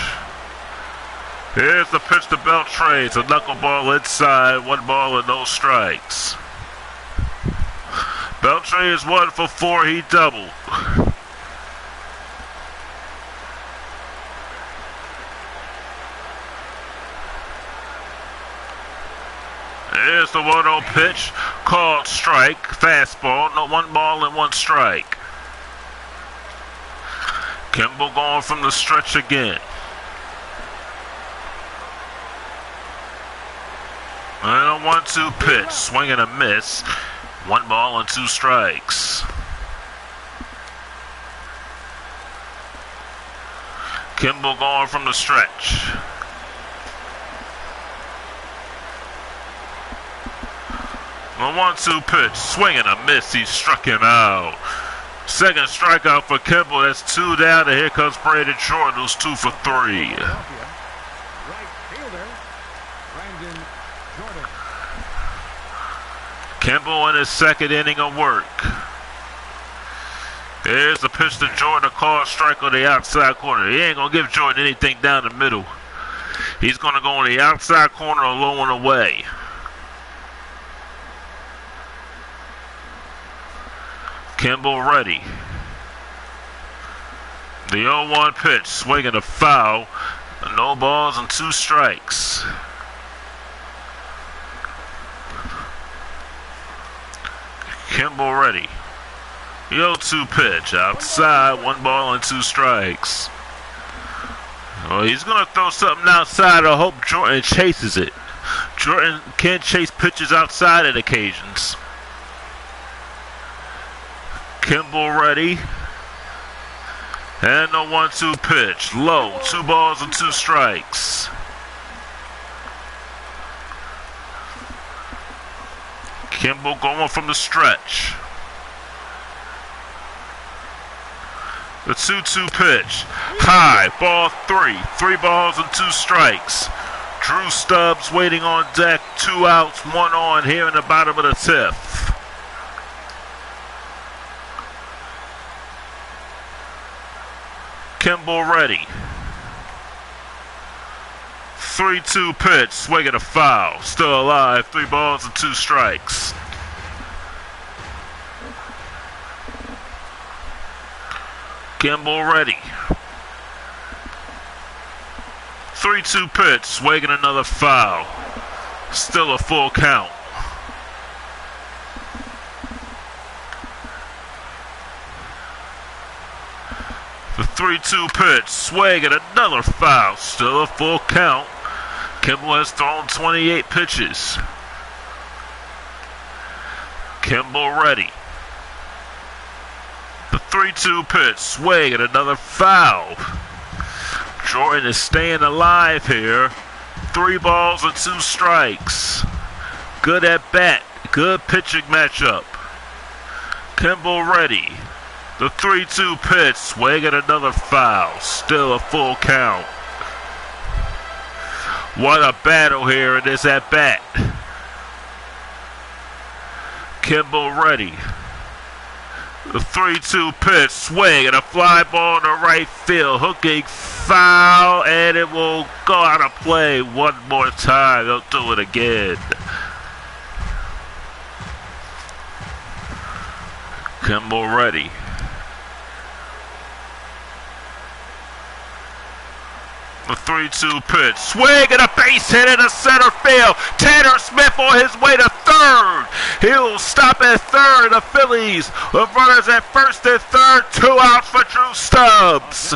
Here's the pitch to Beltre. It's a knuckleball inside. 1 ball and no strikes. Beltre is 1 for 4. He doubled. Here's the 1-0 pitch. Called strike. Fastball. No, 1 ball and 1 strike. Kimball going from the stretch again. And a 1-2 pitch. Swing and a miss. 1 ball and 2 strikes. Kimball going from the stretch. A 1-2 pitch. Swing and a miss. He struck him out. Second strikeout for Kimball. That's 2 down. And here comes Brandon Jordan, who's 2 for 3. Right fielder, Brandon Jordan. Kimball in his second inning of work. There's the pitch to Jordan, a call strike on the outside corner. He ain't going to give Jordan anything down the middle. He's going to go on the outside corner or low and away. Kimball ready. The 0-1 pitch, swinging a foul. No balls and 2 strikes. Kimball ready. The 0-2 pitch, outside, 1 ball and 2 strikes. Well, he's going to throw something outside. I hope Jordan chases it. Jordan can chase pitches outside at occasions. Kimball ready. And the 1-2 pitch. Low. 2 balls and 2 strikes. Kimball going from the stretch. The 2-2 pitch. High. Ball 3. 3 balls and 2 strikes. Drew Stubbs waiting on deck. 2 outs, 1 on here in the bottom of the 5th. Kimball ready. 3-2 pitch, swinging a foul. Still alive, 3 balls and 2 strikes. Kimball ready. 3-2 pitch, swinging another foul. Still a full count. The 3-2 pitch, swing and another foul. Still a full count. Kimball has thrown 28 pitches. Kimball ready. The 3-2 pitch, swing and another foul. Jordan is staying alive here. 3 balls and 2 strikes. Good at bat. Good pitching matchup. Kimball ready. The 3-2 pitch, swing and another foul. Still a full count. What a battle here in this at bat. Kimball ready. The 3-2 pitch, swing and a fly ball to right field. Hooking foul, and it will go out of play one more time. They'll do it again. Kimball ready. The 3-2 pitch, swing and a base hit into center field. Tanner Smith on his way to third. He'll stop at third. The Phillies with runners at first and third. 2 outs for Drew Stubbs.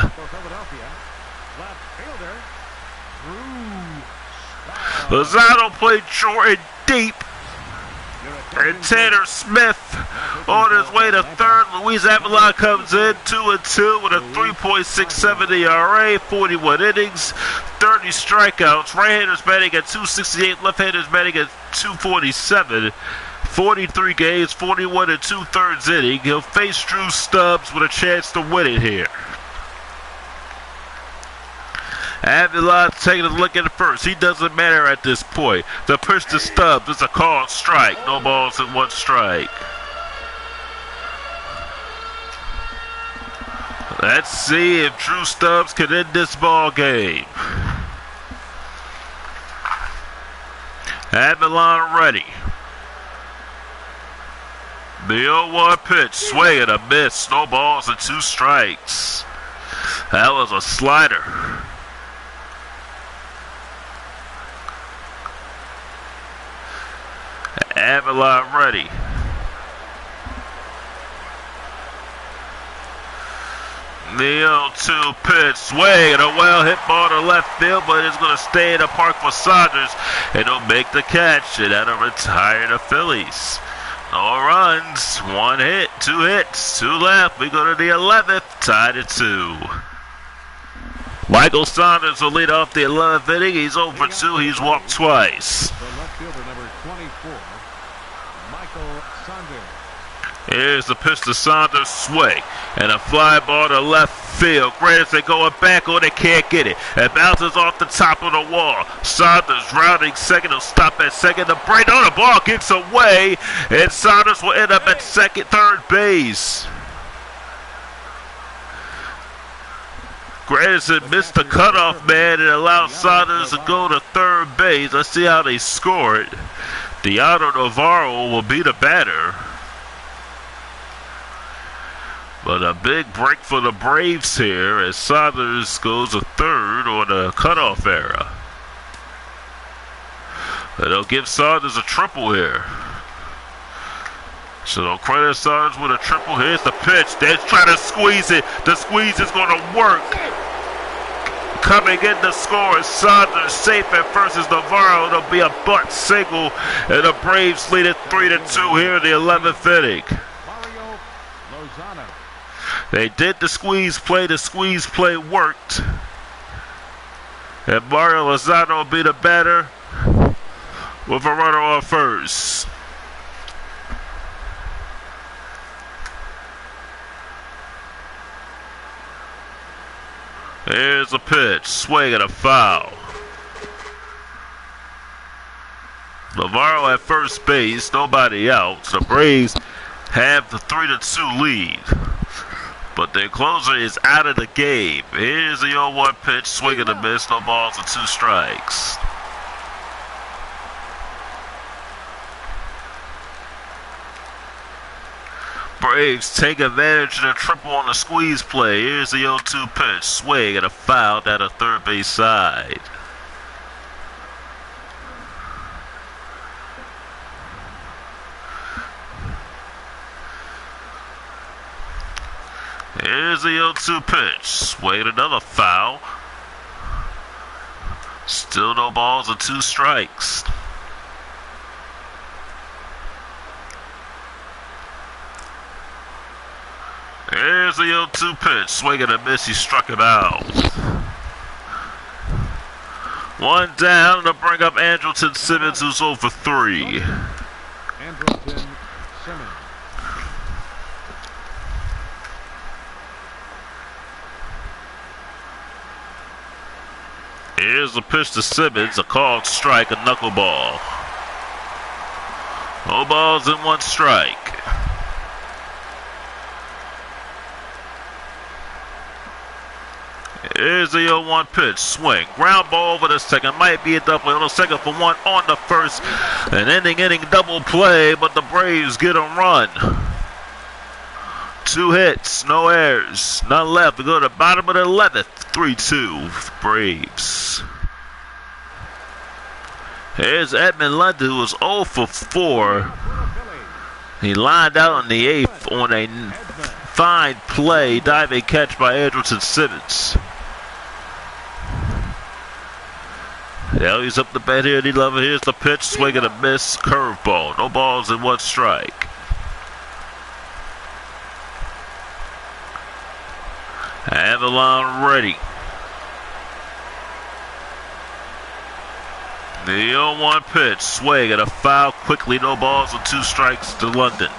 Lozano played Jordan deep. And Tanner Smith on his way to third. Luis Avalon comes in 2-2 with a 3.67 ERA, 41 innings, 30 strikeouts. Right-handers batting at 268, left-handers batting at 247. 43 games, 41 2/3 inning. He'll face Drew Stubbs with a chance to win it here. Avilon taking a look at it first. He doesn't matter at this point. The pitch to Stubbs is a called strike. No balls and 1 strike. Let's see if Drew Stubbs can end this ball game. Avilon ready. The 0-1 pitch, swing and a miss. No balls and 2 strikes. That was a slider. Avalon ready. The 0-2 pitch, swing, and a well-hit ball to left field, but it's going to stay in the park for Saunders, and he'll make the catch, and that'll retire the Phillies. No runs, 1 hit, 2 hits, 2 left. We go to the 11th, tied at 2. Michael Saunders will lead off the 11th inning. He's 0 for 2. He's walked twice. The left fielder, number 24, Michael Saunders. Here's the pitch to Saunders, swing, and a fly ball to left field. Granted, they going back, or they can't get it. It bounces off the top of the wall. Saunders rounding second. He'll stop at second. The break on the ball gets away, and Saunders will end up at third base. Granderson missed the cutoff man and allowed Saunders to go to third base. Let's see how they score it. Deontay Navarro will be the batter. But a big break for the Braves here as Saunders goes to third on a cutoff error. They'll give Saunders a triple here. So they'll credit Saunders with a triple. Here's the pitch. They're trying to squeeze it. The squeeze is going to work. Coming in to score, Saunders safe at first as Navarro. It'll be a bunt single, and the Braves lead it 3-2 here in the 11th inning. Mario Lozano. They did the squeeze play. The squeeze play worked. And Mario Lozano will be the batter with a runner on first. Here's a pitch, swing and a foul. Navarro at first base, nobody out. The Braves have the 3-2 lead. But their closer is out of the game. Here's the 0-1 pitch, swing and a miss, no balls and 2 strikes. Braves take advantage of the triple on the squeeze play. Here's the 0-2 pitch, swing and a foul down the third base side. Here's the 0-2 pitch, swing another foul. Still no balls and 2 strikes. Here's the 0-2 pitch, swing and a miss, he struck him out. 1 down to bring up Andrelton Simmons, who's 0 for 3. Andrelton Simmons. Here's the pitch to Simmons, a called strike, a knuckleball. No balls and 1 strike. Here's the 0-1 pitch, swing, ground ball over the second, might be a double play on the second for 1 on the first. An inning double play, but the Braves get a run. 2 hits, no errors, none left. We go to the bottom of the 11th, 3-2 Braves. Here's Edmund London, who was 0 for 4. He lined out in the 8th on a fine play, diving catch by Andrelton Simmons. Now he's up the bat here in the 11th. Here's the pitch, swing and a miss, curveball. No balls and 1 strike. Avalon ready. The 0-1 pitch, swing and a foul quickly, no balls and 2 strikes to London.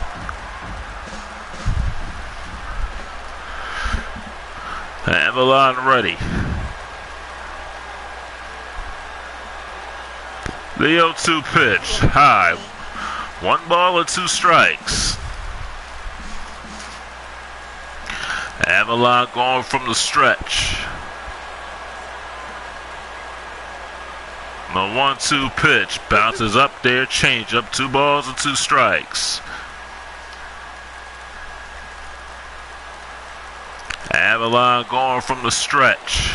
Avalon ready. The 0-2 pitch, high. 1 ball and 2 strikes. Avalon going from the stretch. The 1-2 pitch bounces up there, change up, 2 balls and 2 strikes. Avalon going from the stretch.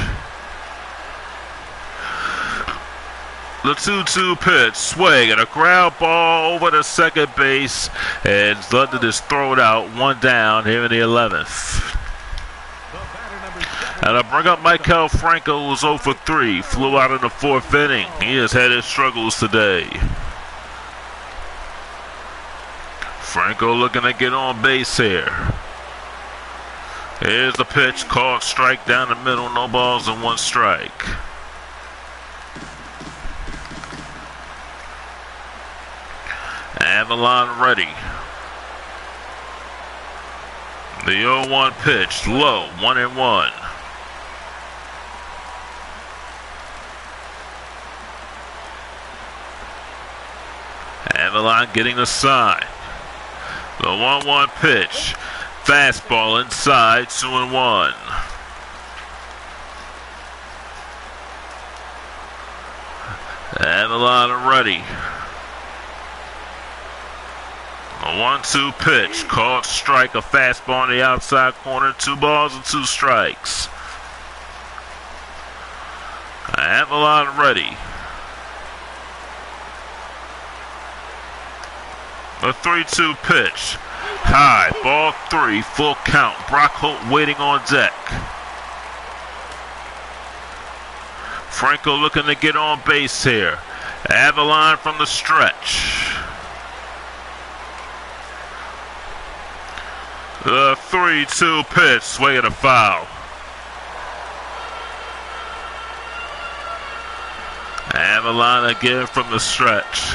The 2-2 pitch, swing and a ground ball over the second base, and London is thrown out, 1 down here in the 11th. The batter And I bring up Maikel Franco, who's 0 for 3. Flew out in the 4th inning. He has had his struggles today. Franco looking to get on base here. Here's the pitch, called strike down the middle, no balls and 1 strike. Avalon ready. The 0-1 pitch, low, 1-1. Avalon getting the sign. The 1-1 pitch, fastball inside, 2-1. Avalon ready. A 1-2 pitch, called strike, a fastball on the outside corner, 2 balls and 2 strikes. Avalon ready. A 3-2 pitch, high, ball 3, full count. Brock Holt waiting on deck. Franco looking to get on base here. Avalon from the stretch. The 3-2 pitch, swing and a foul. Avalon again from the stretch.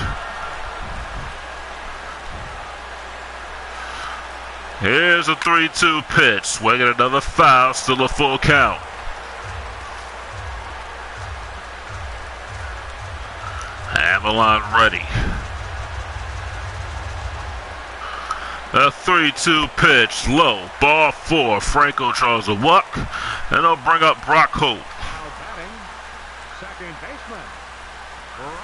Here's a 3-2 pitch, swinging another foul, still a full count. Avalon ready. A 3-2 pitch, low, ball 4. Franco draws a walk, and he'll bring up Brock Holt. Now batting, second baseman, Brock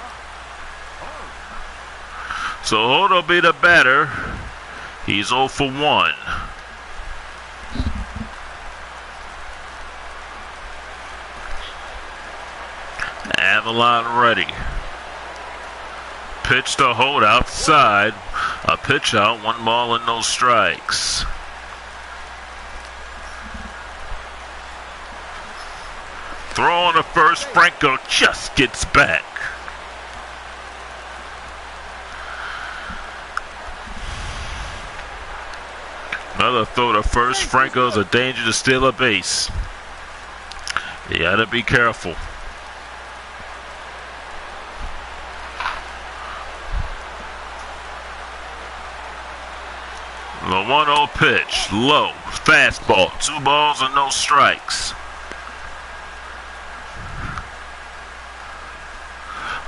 Holt. So Holt will be the batter. He's 0 for 1. Avalon ready. Pitch to Holt outside. A pitch out, 1 ball and no strikes. Throw on the first, Franco just gets back. Another throw to first, Franco's a danger to steal a base. You gotta be careful. The 1-0 pitch, low, fastball, 2 balls and no strikes.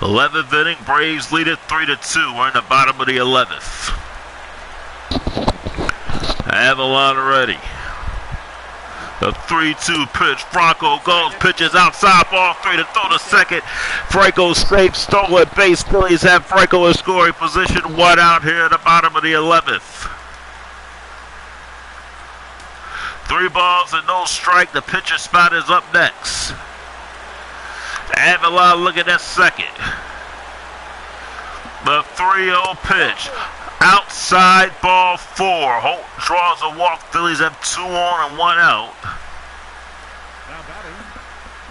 11th inning, Braves lead it 3-2. We're in the bottom of the 11th. Avalon ready. The 3-2 pitch, Franco goes, pitches outside, ball 3 to throw to second. Franco safe, stolen base. Phillies have Franco in scoring position, 1 out here at the bottom of the 11th. 3 balls and no strike. The pitcher spot is up next. Avalon looking at second. The 3-0 pitch. Outside, ball 4. Holt draws a walk. Phillies have 2 on and 1 out. Now batting,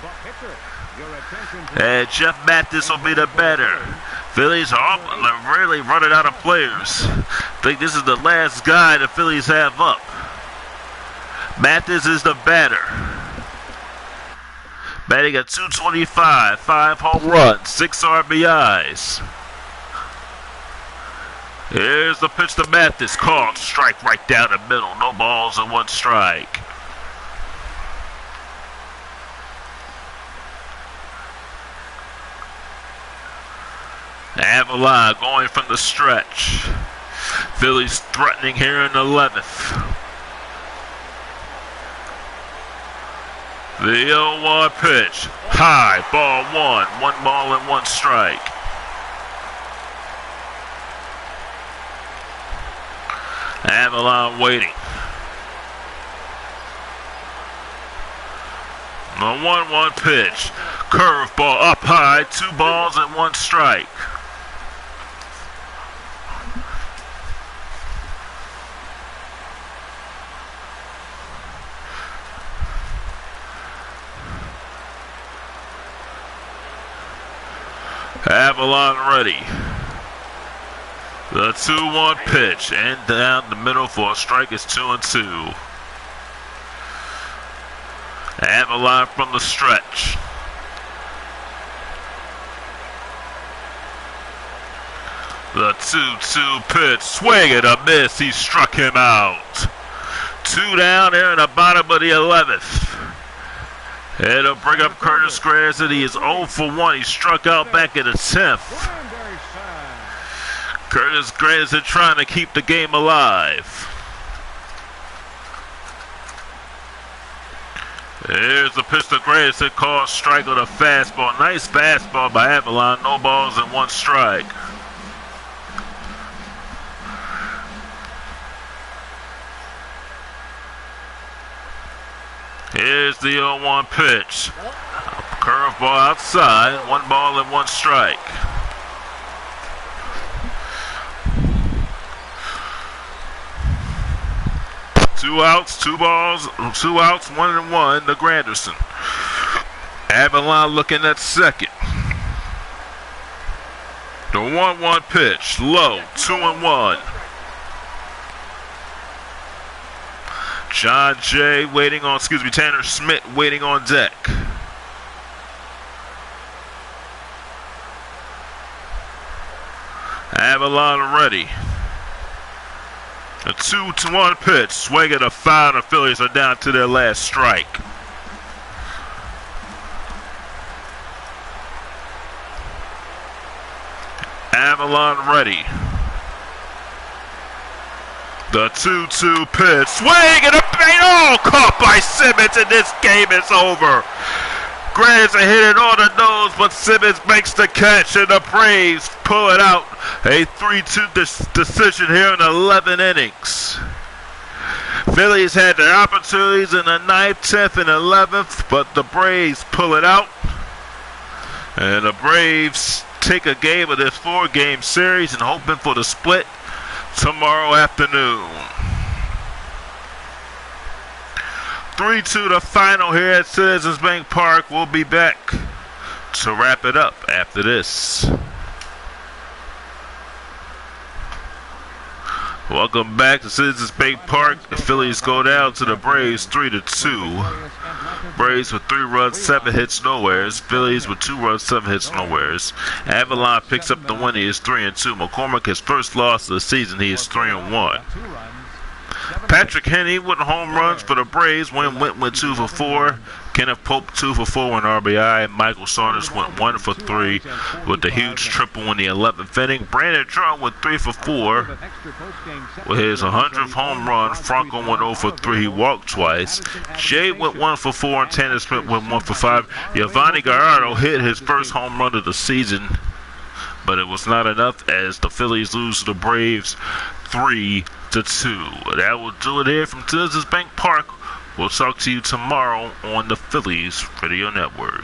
the pitcher. Your attention to And Jeff Mathis will be the batter. Phillies are really running out of players. I think this is the last guy the Phillies have up. Mathis is the batter. Batting at .225, 5 home runs, 6 RBIs. Here's the pitch to Mathis, called strike right down the middle, no balls and 1 strike. Avalon going from the stretch. Phillies threatening here in the 11th. The 0-1 pitch, high, ball 1, 1 ball and 1 strike. Avalon waiting. The 1-1 pitch, curveball up high, 2 balls and 1 strike. Avalon ready. The 2-1 pitch and down the middle for a strike. Is 2-2. Avalon from the stretch. The 2-2 pitch, swing and a miss. He struck him out. 2 down there in the bottom of the 11th. It'll bring up Curtis Granderson. He is 0 for 1. He struck out back in the 10th. Curtis Granderson trying to keep the game alive. Here's the pitch to Granderson, called strike on a fastball. Nice fastball by Avalon. No balls and 1 strike. Here's the 0-1 pitch. Curveball outside. 1 ball and 1 strike. Two outs, 2 balls, 2 outs, 1 and 1 to Granderson. Avalon looking at second. The 1-1 pitch, low, 2-1. John Jay waiting on, Tanner Schmidt waiting on deck. Avalon ready. A 2-1 pitch, swing at a foul. The Phillies are down to their last strike. Avalon ready. The 2-2 pitch, swing and a bait, all caught by Simmons, and this game is over. Granderson hit it on the nose, but Simmons makes the catch, and the Braves pull it out. A 3-2 decision here in 11 innings. Phillies had their opportunities in the 9th, 10th, and 11th, but the Braves pull it out. And the Braves take a game of this 4-game series and hoping for the split tomorrow afternoon. 3-2 the final here at Citizens Bank Park. We'll be back to wrap it up after this. Welcome back to Citizens Bank Park. The Phillies go down to the Braves 3-2. Braves with 3 runs, 7 hits, nowheres. Phillies with 2 runs, 7 hits, nowheres. Avalon picks up the win. He is 3-2. McCormick, his first loss of the season, he is 3-1. Patrick Henney with home runs for the Braves. Wayne Went 2 for 4. Kenneth Pope 2 for 4 in RBI. Michael Saunders went 1 for 3 with the huge triple in the 11th inning. Brandon Trump went 3 for 4 with his 100th home run. Franco went 0 for 3. He walked twice. Jay went 1 for 4 and Tanner Smith went 1 for 5. Giovanni Gallardo hit his first home run of the season, but it was not enough as the Phillies lose to the Braves 3-2. That will do it here from Citizens Bank Park. We'll talk to you tomorrow on the Phillies Radio Network.